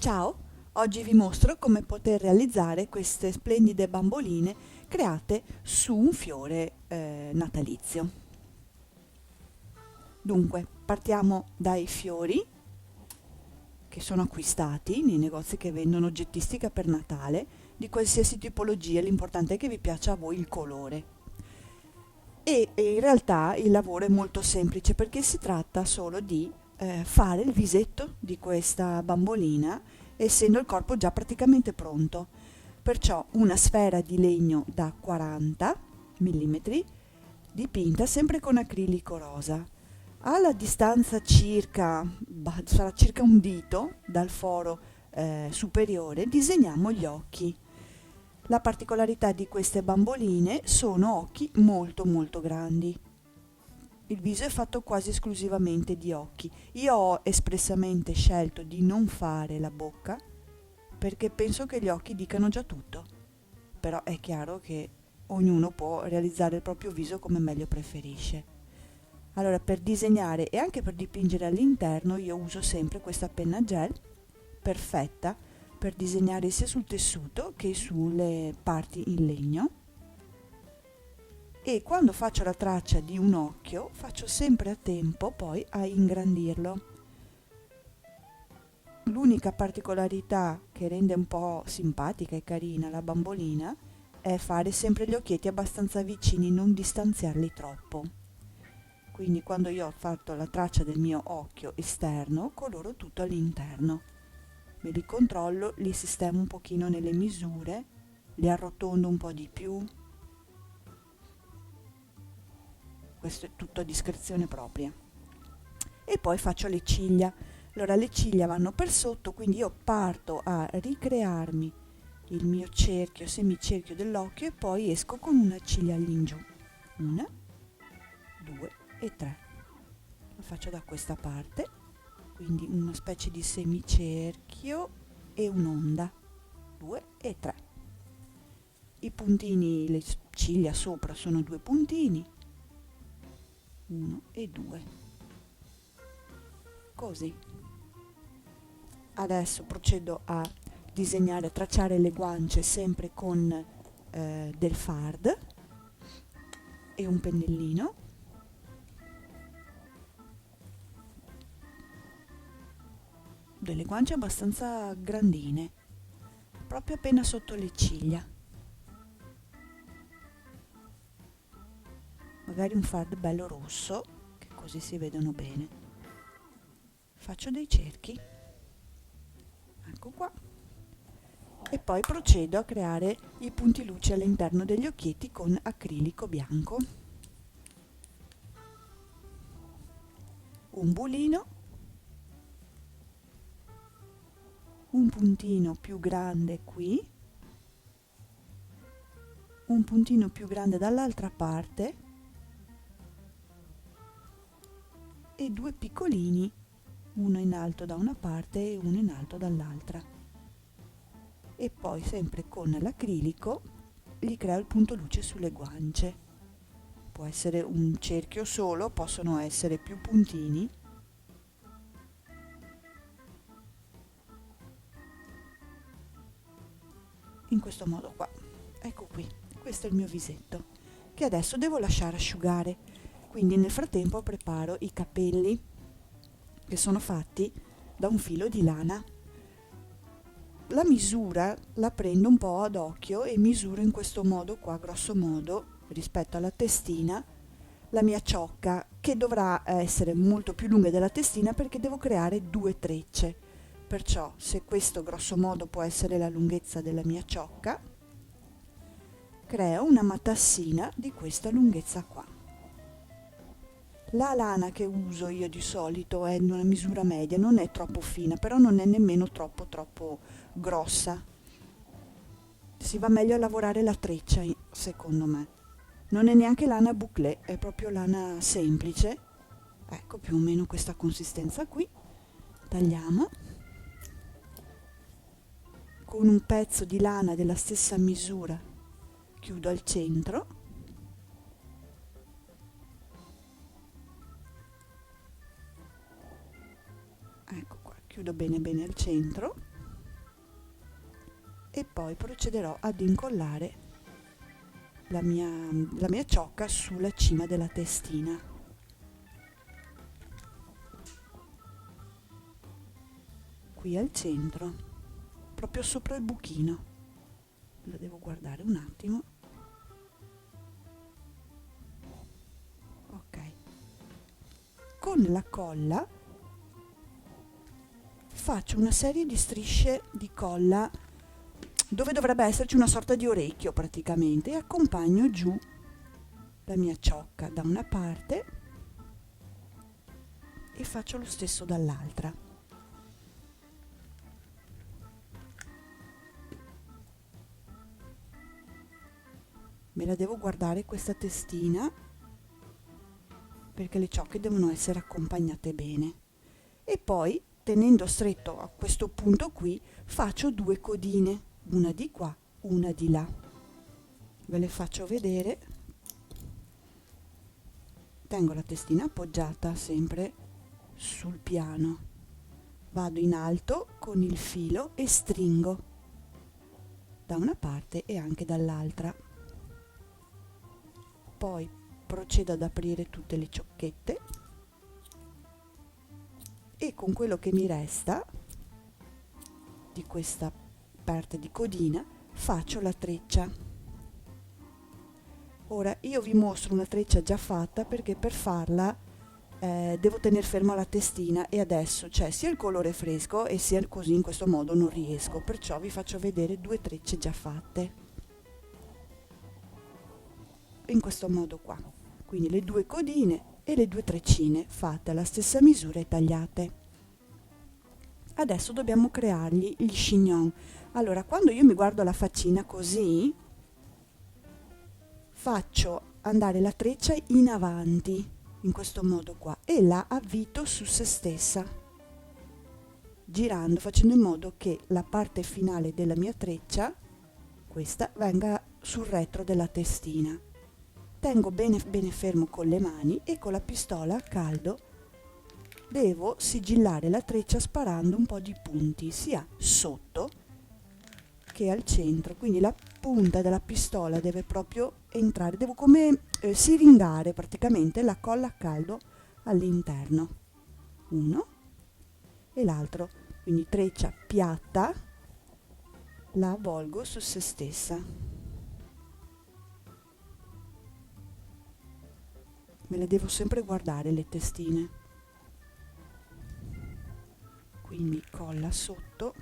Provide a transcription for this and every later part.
Ciao, oggi vi mostro come poter realizzare queste splendide bamboline create su un fiore natalizio. Dunque, partiamo dai fiori che sono acquistati nei negozi che vendono oggettistica per Natale, di qualsiasi tipologia, l'importante è che vi piaccia a voi il colore. E in realtà il lavoro è molto semplice perché si tratta solo di fare il visetto di questa bambolina, essendo il corpo già praticamente pronto. Perciò una sfera di legno da 40 mm dipinta sempre con acrilico rosa. Alla distanza circa, sarà circa un dito dal foro superiore, disegniamo gli occhi. La particolarità di queste bamboline sono occhi molto molto grandi. Il viso è fatto quasi esclusivamente di occhi. Io ho espressamente scelto di non fare la bocca perché penso che gli occhi dicano già tutto. Però è chiaro che ognuno può realizzare il proprio viso come meglio preferisce. Allora, per disegnare e anche per dipingere all'interno io uso sempre questa penna gel, perfetta per disegnare sia sul tessuto che sulle parti in legno. E quando faccio la traccia di un occhio faccio sempre a tempo poi a ingrandirlo. L'unica particolarità che rende un po' simpatica e carina la bambolina è fare sempre gli occhietti abbastanza vicini, non distanziarli troppo. Quindi quando io ho fatto la traccia del mio occhio esterno, coloro tutto all'interno. Me li controllo, li sistemo un pochino nelle misure, li arrotondo un po' di più. Questo è tutto a discrezione propria. E poi faccio le ciglia. Allora le ciglia vanno per sotto, quindi io parto a ricrearmi il mio cerchio, semicerchio dell'occhio e poi esco con una ciglia all'ingiù. Una, due e tre. Lo faccio da questa parte, quindi una specie di semicerchio e un'onda. 2 e 3. I puntini, le ciglia sopra sono due puntini. 1 e 2. Così. Adesso procedo a disegnare, a tracciare le guance sempre con del fard e un pennellino. Delle guance abbastanza grandine, proprio appena sotto le ciglia. Magari un fard bello rosso, che così si vedono bene. Faccio dei cerchi. Ecco qua. E poi procedo a creare i punti luce all'interno degli occhietti con acrilico bianco. Un bulino, un puntino più grande qui, un puntino più grande dall'altra parte e due piccolini, uno in alto da una parte e uno in alto dall'altra. E poi sempre con l'acrilico gli creo il punto luce sulle guance. Può essere un cerchio solo, possono essere più puntini. In questo modo qua. Ecco qui, questo è il mio visetto, che adesso devo lasciare asciugare. Quindi nel frattempo preparo i capelli, che sono fatti da un filo di lana. La misura la prendo un po' ad occhio e misuro in questo modo qua, grosso modo, rispetto alla testina, la mia ciocca, che dovrà essere molto più lunga della testina perché devo creare due trecce. Perciò, se questo grosso modo può essere la lunghezza della mia ciocca, creo una matassina di questa lunghezza qua. La lana che uso io di solito è di una misura media, non è troppo fina, però non è nemmeno troppo grossa. Si va meglio a lavorare la treccia, secondo me. Non è neanche lana bouclé, è proprio lana semplice. Ecco, più o meno questa consistenza qui. Tagliamo. Con un pezzo di lana della stessa misura chiudo al centro. Ecco qua, chiudo bene bene al centro. poi procederò ad incollare la mia ciocca sulla cima della testina. Qui al centro, proprio sopra il buchino. La devo guardare un attimo. Ok. Con la colla faccio una serie di strisce di colla dove dovrebbe esserci una sorta di orecchio praticamente, e accompagno giù la mia ciocca da una parte e faccio lo stesso dall'altra. Me la devo guardare questa testina perché le ciocche devono essere accompagnate bene. E poi, tenendo stretto a questo punto qui, faccio due codine, una di qua, una di là. Ve le faccio vedere. Tengo la testina appoggiata sempre sul piano. Vado in alto con il filo e stringo da una parte e anche dall'altra. Poi procedo ad aprire tutte le ciocchette e con quello che mi resta di questa parte di codina faccio la treccia. Ora io vi mostro una treccia già fatta perché per farla devo tenere ferma la testina e adesso c'è sia il colore fresco e sia così in questo modo non riesco, perciò vi faccio vedere due trecce già fatte in questo modo qua. Quindi le due codine e le due treccine fatte alla stessa misura e tagliate. Adesso dobbiamo creargli gli chignon. Allora, quando io mi guardo la faccina così, faccio andare la treccia in avanti, in questo modo qua, e la avvito su se stessa, girando, facendo in modo che la parte finale della mia treccia, questa, venga sul retro della testina. Tengo bene fermo con le mani e con la pistola a caldo devo sigillare la treccia sparando un po' di punti sia sotto che al centro, quindi la punta della pistola deve proprio entrare, devo come siringare praticamente la colla a caldo all'interno, uno e l'altro, quindi treccia piatta, la avvolgo su se stessa. Me le devo sempre guardare le testine, quindi colla sotto,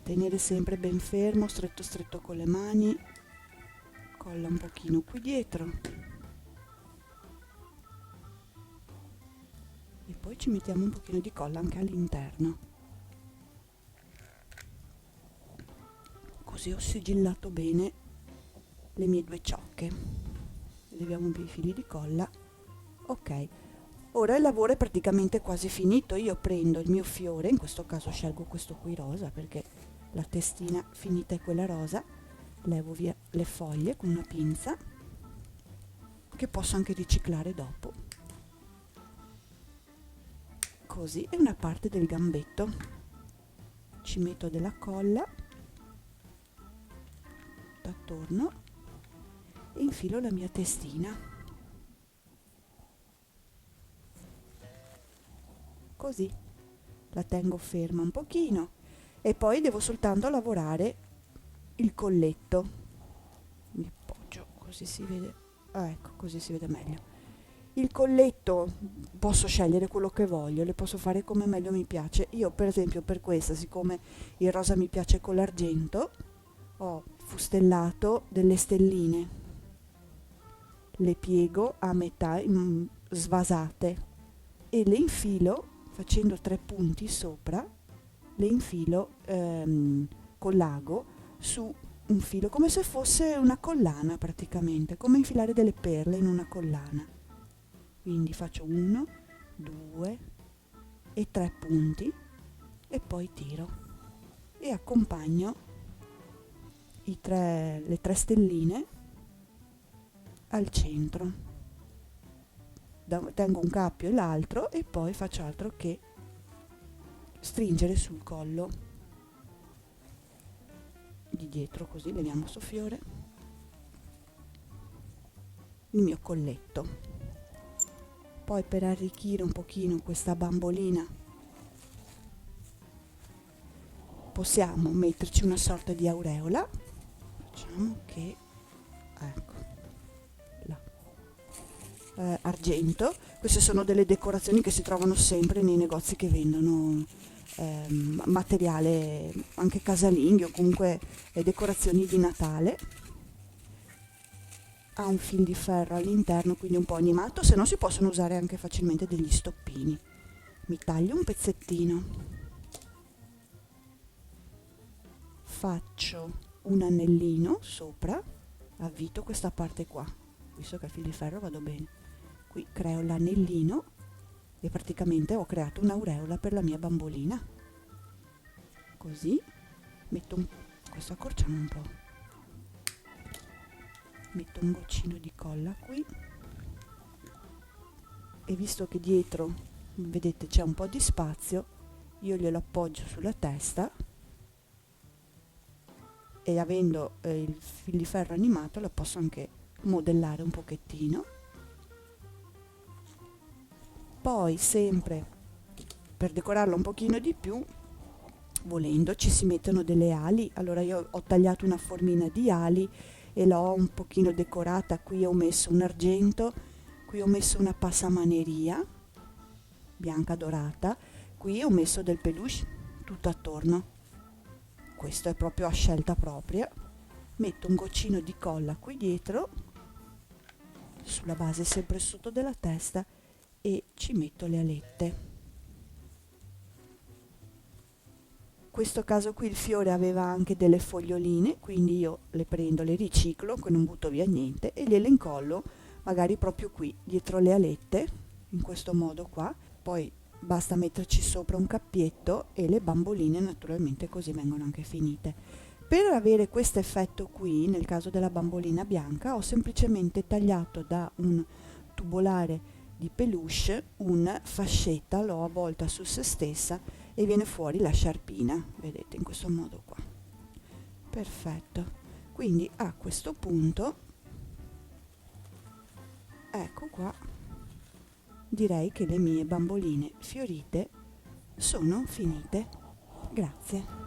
tenere sempre ben fermo, stretto stretto con le mani, colla un pochino qui dietro e poi ci mettiamo un pochino di colla anche all'interno, così ho sigillato bene le mie due ciocche. Leviamo un po' i fili di colla. Ok, ora il lavoro è praticamente quasi finito. Io prendo il mio fiore, in questo caso scelgo questo qui rosa perché la testina finita è quella rosa, levo via le foglie con una pinza che posso anche riciclare dopo, così, è una parte del gambetto, ci metto della colla tutto attorno e infilo la mia testina così, la tengo ferma un pochino e poi devo soltanto lavorare il colletto. Mi appoggio così si vede, ecco, così si vede meglio. Il colletto posso scegliere quello che voglio, le posso fare come meglio mi piace. Io per esempio per questa, siccome il rosa mi piace con l'argento, ho fustellato delle stelline, le piego a metà svasate e le infilo facendo 3 punti sopra, le infilo con l'ago su un filo come se fosse una collana, praticamente come infilare delle perle in una collana. Quindi faccio 1, 2 e 3 punti e poi tiro e accompagno le 3 stelline al centro, tengo un cappio e l'altro e poi faccio altro che stringere sul collo di dietro, così leviamo sto fiore, il mio colletto. Poi per arricchire un pochino questa bambolina possiamo metterci una sorta di aureola. Facciamo che, ecco, argento. Queste sono delle decorazioni che si trovano sempre nei negozi che vendono materiale anche casalingo o comunque decorazioni di Natale. Ha un fil di ferro all'interno, quindi un po' animato, se no si possono usare anche facilmente degli stoppini. Mi taglio un pezzettino, faccio un anellino sopra, avvito questa parte qua, visto che il fil di ferro vado bene, qui creo l'anellino e praticamente ho creato un'aureola per la mia bambolina. Così metto questo accorciamo un po', metto un goccino di colla qui e visto che dietro vedete c'è un po' di spazio, io glielo appoggio sulla testa e avendo il fil di ferro animato lo posso anche modellare un pochettino. Poi sempre per decorarlo un pochino di più, volendo ci si mettono delle ali. Allora io ho tagliato una formina di ali e l'ho un pochino decorata. Qui ho messo un argento, qui ho messo una passamaneria bianca dorata, qui ho messo del peluche tutto attorno. Questo è proprio a scelta propria. Metto un goccino di colla qui dietro, sulla base sempre sotto della testa, e ci metto le alette. In questo caso qui il fiore aveva anche delle foglioline, quindi io le prendo, le riciclo, che non butto via niente, e gliele incollo magari proprio qui dietro le alette, in questo modo qua. Poi basta metterci sopra un cappietto e le bamboline naturalmente così vengono anche finite. Per avere questo effetto qui, nel caso della bambolina bianca, ho semplicemente tagliato da un tubolare di peluche una fascetta, l'ho avvolta su se stessa e viene fuori la sciarpina, vedete, in questo modo qua. Perfetto. Quindi a questo punto, ecco qua, direi che le mie bamboline fiorite sono finite. Grazie.